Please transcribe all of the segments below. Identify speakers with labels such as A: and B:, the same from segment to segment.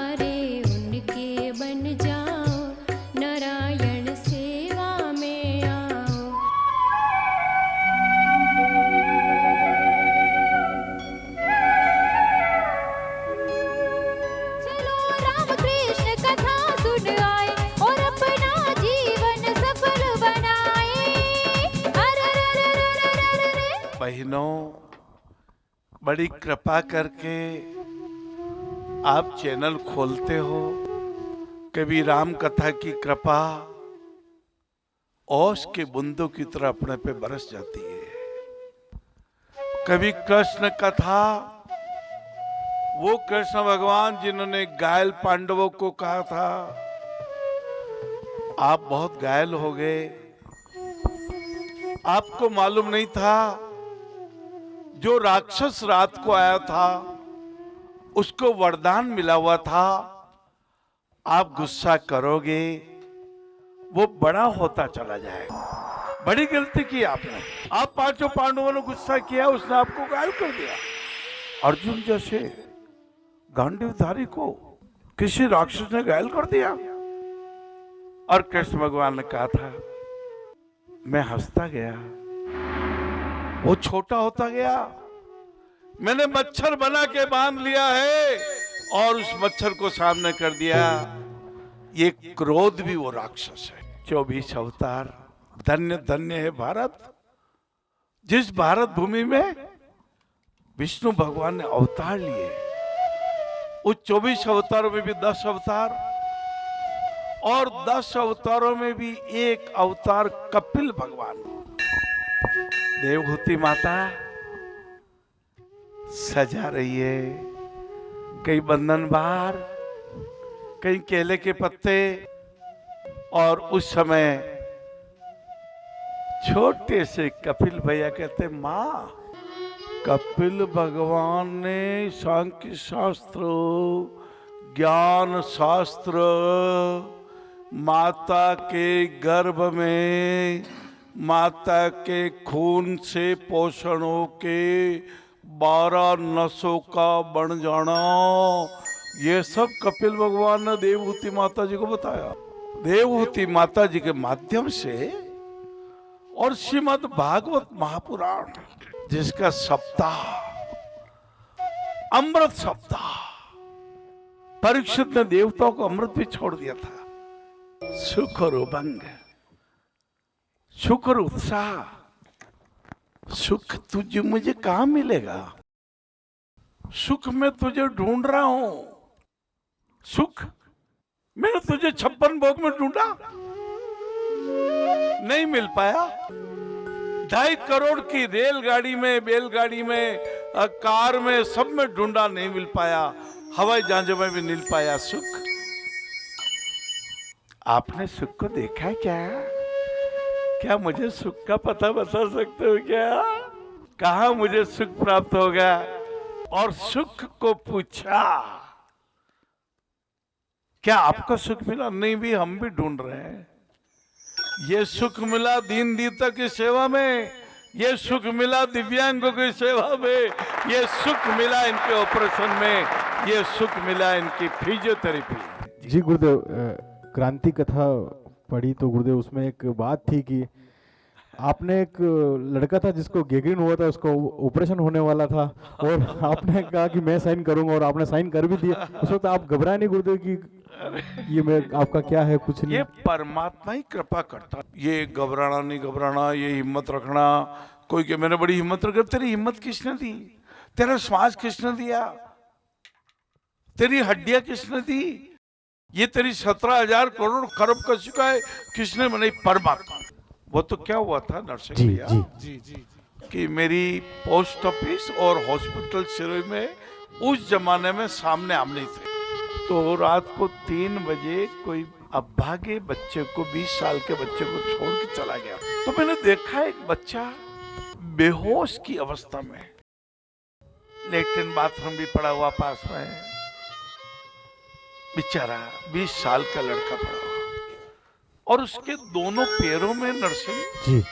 A: अवतारे उनके बन जाओ, नारायण सेवा में आओ। चलो राम कृष्ण कथा सुन आए और अपना जीवन सफल बनाए। अरे रे रे रे रे रे रे।
B: बहनों, बड़ी कृपा करके आप चैनल खोलते हो, कभी राम कथा की कृपा ओस के बूंदों की तरह अपने पे बरस जाती है। कभी कृष्ण कथा, वो कृष्ण भगवान जिन्होंने घायल पांडवों को कहा था, आप बहुत घायल हो गए, आपको मालूम नहीं था जो राक्षस रात को आया था उसको वरदान मिला हुआ था, आप गुस्सा करोगे वो बड़ा होता चला जाएगा। बड़ी गलती की आपने। आप पांचों पांडवों ने गुस्सा किया, उसने आपको घायल कर दिया। अर्जुन जैसे गांडीवधारी को किसी राक्षस ने घायल कर दिया। और कृष्ण भगवान ने कहा था, मैं हंसता गया, वो छोटा होता गया, मैंने मच्छर बना के बांध लिया है और उस मच्छर को सामने कर दिया। ये क्रोध भी वो राक्षस है। 24 अवतार, धन्य धन्य है भारत, जिस भारत भूमि में विष्णु भगवान ने अवतार लिए। उस 24 अवतारों में भी 10 अवतार, और 10 अवतारों में भी एक अवतार कपिल भगवान। देवहूति माता सजा रही है, कई बंधन बार, कई केले के पत्ते। और उस समय छोटे से कपिल भैया कहते, माँ, कपिल भगवान ने सांख्य शास्त्र, ज्ञान शास्त्र, माता के गर्भ में माता के खून से पोषण होके 12 नसों का बन जाना, ये सब कपिल भगवान ने देवहूति माता जी को बताया। देवहूति माता जी के माध्यम से और श्रीमद् भागवत महापुराण, जिसका सप्ताह, अमृत सप्ताह, परीक्षित ने देवताओं को अमृत भी छोड़ दिया था। सुख और उमंग, सुख और उत्साह, सुख तुझे मुझे कहां मिलेगा? सुख मैं तुझे ढूंढ रहा हूं। सुख मैंने तुझे 56 भोग में ढूंढा, नहीं मिल पाया। 2.5 करोड़ की रेलगाड़ी में, बैलगाड़ी में, कार में, सब में ढूंढा, नहीं मिल पाया। हवाई जहाजों में भी नहीं मिल पाया सुख। आपने सुख को देखा है क्या? क्या मुझे सुख का पता बता सकते हो क्या? कहां मुझे सुख प्राप्त होगा? और सुख को पूछा, क्या आपको सुख मिला? नहीं, भी हम भी ढूंढ रहे हैं। ये सुख मिला दीन दीता की सेवा में, ये सुख मिला दिव्यांगों की सेवा में, ये सुख मिला इनके ऑपरेशन में, ये सुख मिला इनकी फिजियोथेरेपी।
C: जी गुरुदेव, क्रांति कथा पढ़ी तो गुरुदेव उसमें एक बात थी कि आपने एक लड़का था जिसको गैंग्रीन हुआ था, उसको ऑपरेशन होने वाला था, और आपने कहा कि मैं साइन करूंगा, और आपने साइन कर भी दिया। उस वक्त आप घबराए नहीं गुरुदेव कि ये मैं आपका क्या है? कुछ नहीं,
B: ये परमात्मा ही कृपा करता। ये घबराना नहीं घबराना, ये हिम्मत रखना। कोई के मैंने बड़ी हिम्मत रखी, तेरी हिम्मत किसने दी? तेरा श्वास किसने दिया? तेरी हड्डियां किसने दी? ये तेरी 17,000 करोड़ खरब का चुका है किसने? नहीं, परमात्मा। वो तो क्या हुआ था नरसिंह भैया कि मेरी पोस्ट ऑफिस और हॉस्पिटल सिरोही में उस जमाने में सामने आमने थे। तो रात को 3 बजे कोई अभागे बच्चे को, 20 साल के बच्चे को छोड़ के चला गया। तो मैंने देखा एक बच्चा बेहोश की अवस्था में, लेट्रिन बाथरूम भी पड़ा हुआ पास में, बेचारा 20 साल का लड़का पड़ा हुआ, और उसके दोनों पैरों में नरसिंह
C: जी,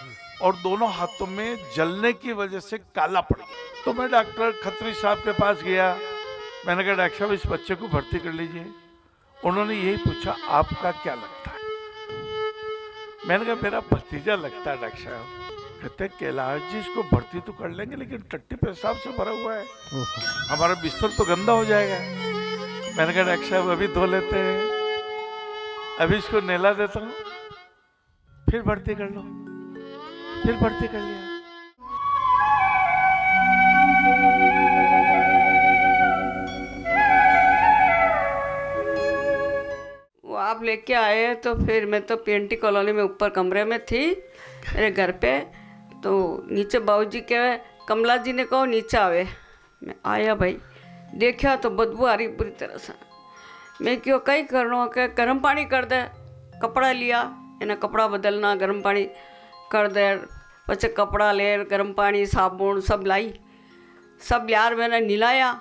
B: और दोनों हाथों में जलने की वजह से काला पड़ गया। तो मैं डॉक्टर खत्री साहब के पास गया, मैंने कहा डॉक्टर साहब इस बच्चे को भर्ती कर लीजिए। उन्होंने यही पूछा आपका क्या लगता है? मैंने कहा मेरा भतीजा लगता है डॉक्टर साहब। कहते कैलाश जी इसको भर्ती तो कर लेंगे लेकिन टट्टी पेशाब से भरा हुआ है, हमारा बिस्तर तो गंदा हो जाएगा। मैंने कहा डॉक्टर साहब अभी धो लेते हैं, अभी इसको नेला देता हूँ, फिर भर्ती कर लो। फिर भर्ती कर लिया।
D: वो आप लेके आए तो फिर मैं तो पीएनटी कॉलोनी में ऊपर कमरे में थी मेरे घर पे, तो नीचे बाबूजी के कमला जी ने कहो नीचे आवे। मैं आया भाई, देखा तो बदबू आ रही बुरी तरह से। मैं क्यों कहीं करना के गर्म पानी कर दे, कपड़ा लिया इन्हें कपड़ा बदलना, गर्म पानी कर दे, पचे कपड़ा ले, गर्म पानी साबुन सब लाई, सब यार मैंने निलाया।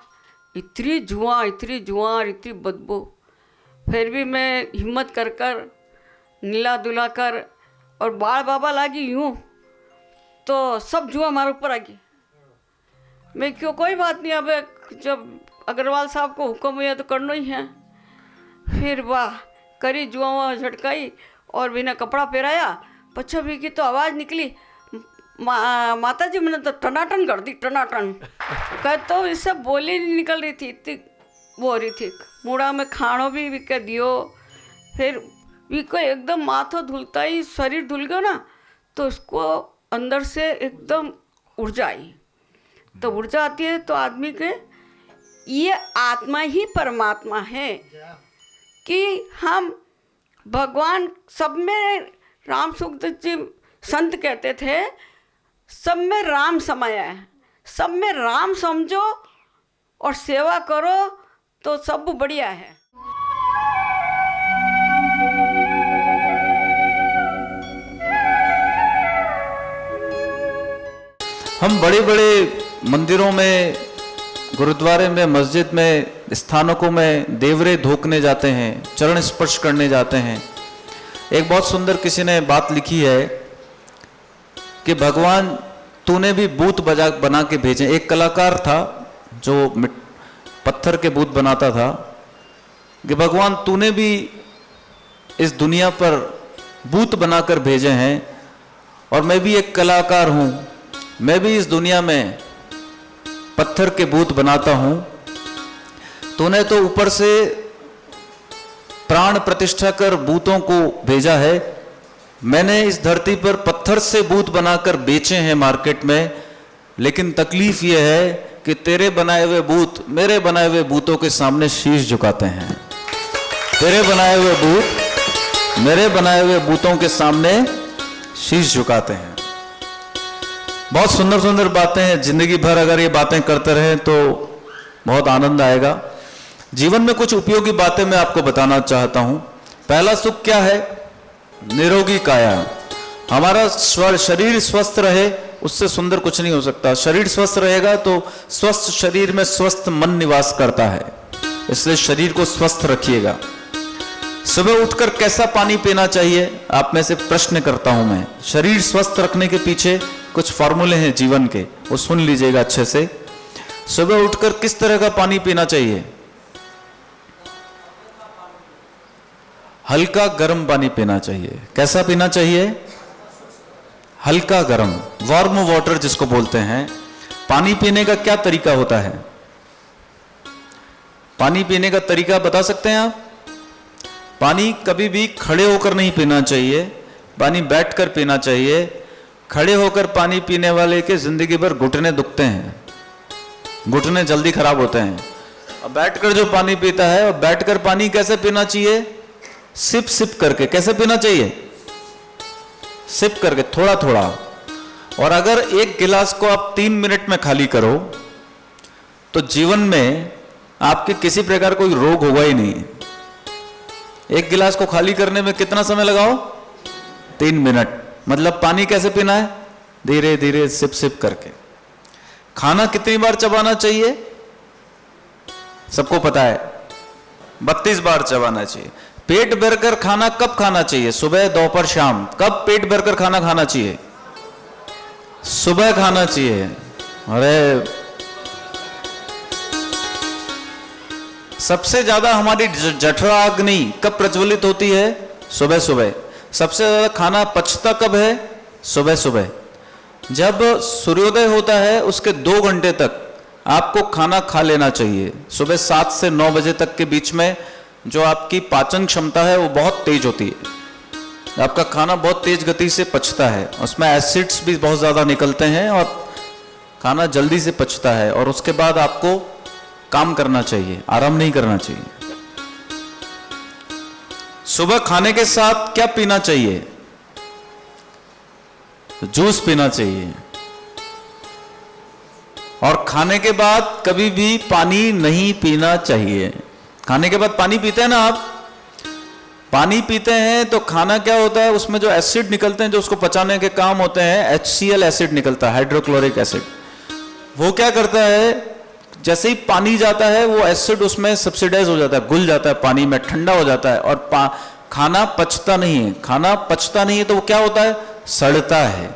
D: इतनी जुआ और इतनी बदबू। फिर भी मैं हिम्मत कर कर नीला दुला कर और बाल बाबा लागी यूँ तो सब जुआ हमारे ऊपर आ गई। मैं क्यों कोई बात नहीं, अब जब अग्रवाल साहब को हुक्म हुआ तो करना ही है। फिर वाह करी जुआ वहाँ झटकाई और बिना कपड़ा पहराया, पच्छा भी की तो आवाज़ निकली, माता जी मैंने तो टनाटन कर दी, टनाटन कह तो इससे बोली नहीं निकल रही थी, इतनी वो हो रही थी। मुड़ा में खाणो भी विके दियो, फिर विको एकदम माथो धुलता ही शरीर धुल गया ना, तो उसको अंदर से एकदम ऊर्जा आई। तो ऊर्जा आती है तो आदमी के ये आत्मा ही परमात्मा है कि हम भगवान सब में, राम सुखदेव जी संत कहते थे सब में राम समाया है, सब में राम समझो और सेवा करो तो सब बढ़िया है।
E: हम बड़े बड़े मंदिरों में, गुरुद्वारे में, मस्जिद में, स्थानकों में देवरे धोकने जाते हैं, चरण स्पर्श करने जाते हैं। एक बहुत सुंदर किसी ने बात लिखी है कि भगवान तूने भी बूत बना के भेजे। एक कलाकार था जो पत्थर के बूत बनाता था कि भगवान तूने भी इस दुनिया पर बूत बनाकर भेजे हैं और मैं भी एक कलाकार हूँ, मैं भी इस दुनिया में पत्थर के बूत बनाता हूँ। तूने तो ऊपर से प्राण प्रतिष्ठा कर बूतों को भेजा है, मैंने इस धरती पर पत्थर से बूत बनाकर बेचे हैं मार्केट में। लेकिन तकलीफ यह है कि तेरे बनाए हुए बूत मेरे बनाए हुए बूतों के सामने शीश झुकाते हैं। तेरे बनाए हुए बूत मेरे बनाए हुए बूतों के सामने शीश झुकाते हैं। बहुत सुंदर सुंदर बातें हैं। जिंदगी भर अगर ये बातें करते रहें तो बहुत आनंद आएगा। जीवन में कुछ उपयोगी बातें मैं आपको बताना चाहता हूं। पहला सुख क्या है? निरोगी काया। हमारा शरीर स्वस्थ रहे, उससे सुंदर कुछ नहीं हो सकता। शरीर स्वस्थ रहेगा तो स्वस्थ शरीर में स्वस्थ मन निवास करता है, इसलिए शरीर को स्वस्थ रखिएगा। सुबह उठकर कैसा पानी पीना चाहिए, आप में से प्रश्न करता हूं मैं। शरीर स्वस्थ रखने के पीछे कुछ फॉर्मूले हैं जीवन के, वो सुन लीजिएगा अच्छे से। सुबह उठकर किस तरह का पानी पीना चाहिए? हल्का गर्म पानी पीना चाहिए। कैसा पीना चाहिए? हल्का गर्म, वार्म वाटर जिसको बोलते हैं। पानी पीने का क्या तरीका होता है? पानी पीने का तरीका बता सकते हैं आप? पानी कभी भी खड़े होकर नहीं पीना चाहिए, पानी बैठकर पीना चाहिए। खड़े होकर पानी पीने वाले के जिंदगी भर घुटने दुखते हैं, घुटने जल्दी खराब होते हैं। अब बैठकर जो पानी पीता है, और बैठकर पानी कैसे पीना चाहिए? सिप सिप करके। कैसे पीना चाहिए? सिप करके, थोड़ा थोड़ा। और अगर एक गिलास को आप 3 मिनट में खाली करो तो जीवन में आपके किसी प्रकार कोई रोग होगा ही नहीं। एक गिलास को खाली करने में कितना समय लगाओ? 3 मिनट। मतलब पानी कैसे पीना है? धीरे धीरे, सिप सिप करके। खाना कितनी बार चबाना चाहिए? सबको पता है, 32 बार चबाना चाहिए। पेट भरकर खाना कब खाना चाहिए? सुबह, दोपहर, शाम। कब पेट भरकर खाना खाना चाहिए? सुबह खाना चाहिए। अरे सबसे ज्यादा हमारी जठराग्नि कब प्रज्वलित होती है? सुबह सुबह। सबसे ज्यादा खाना पचता कब है? सुबह सुबह। जब सूर्योदय होता है उसके 2 घंटे तक आपको खाना खा लेना चाहिए। सुबह 7 से 9 बजे तक के बीच में जो आपकी पाचन क्षमता है वो बहुत तेज होती है, आपका खाना बहुत तेज गति से पचता है, उसमें एसिड्स भी बहुत ज़्यादा निकलते हैं और खाना जल्दी से पचता है। और उसके बाद आपको काम करना चाहिए, आराम नहीं करना चाहिए। सुबह खाने के साथ क्या पीना चाहिए? जूस पीना चाहिए। और खाने के बाद कभी भी पानी नहीं पीना चाहिए। खाने के बाद पानी पीते हैं ना आप, पानी पीते हैं तो खाना क्या होता है, उसमें जो एसिड निकलते हैं जो उसको पचाने के काम होते हैं, HCl एसिड निकलता है, हाइड्रोक्लोरिक एसिड। वो क्या करता है, जैसे ही पानी जाता है वो एसिड उसमें सब्सिडाइज हो जाता है, घुल जाता है पानी में, ठंडा हो जाता है और खाना पचता नहीं है। खाना पचता नहीं है तो वो क्या होता है, सड़ता है।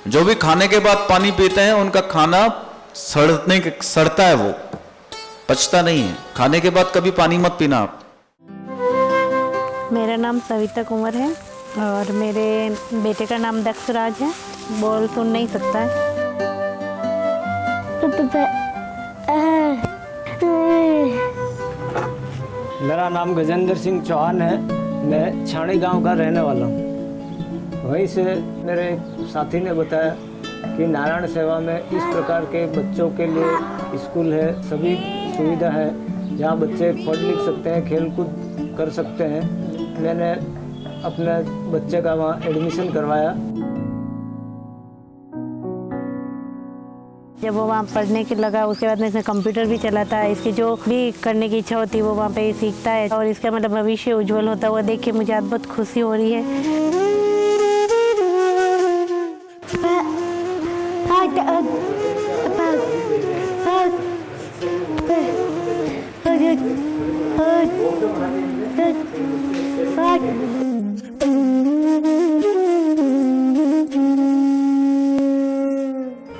E: जो भी खाने के बाद पानी पीते हैं उनका खाना सड़ता है, वो पचता नहीं है। खाने के बाद कभी पानी मत पीना आप।
F: मेरा नाम सविता कुंवर है और मेरे बेटे का नाम दक्षराज है। बोल सुन नहीं सकता है।
G: मेरा नाम गजेंद्र सिंह चौहान है। मैं छाणी गांव का रहने वाला हूँ। वहीं से मेरे एक साथी ने बताया कि नारायण सेवा में इस प्रकार के बच्चों के लिए स्कूल है, सभी सुविधा है जहाँ बच्चे पढ़ लिख सकते हैं, खेल कूद कर सकते हैं। मैंने अपने बच्चे का वहाँ एडमिशन करवाया।
F: जब वो वहाँ पढ़ने के लगा उसके बाद में इसमें कंप्यूटर भी चलाता है। इसकी जो भी करने की इच्छा होती है वो वहाँ पे सीखता है और इसका मतलब भविष्य उज्जवल होता हुआ देख के मुझे आज बहुत खुशी हो रही है।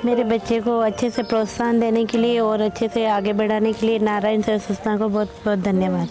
F: मेरे बच्चे को अच्छे से प्रोत्साहन देने के लिए और अच्छे से आगे बढ़ाने के लिए नारायण सेवा संस्था को बहुत बहुत धन्यवाद।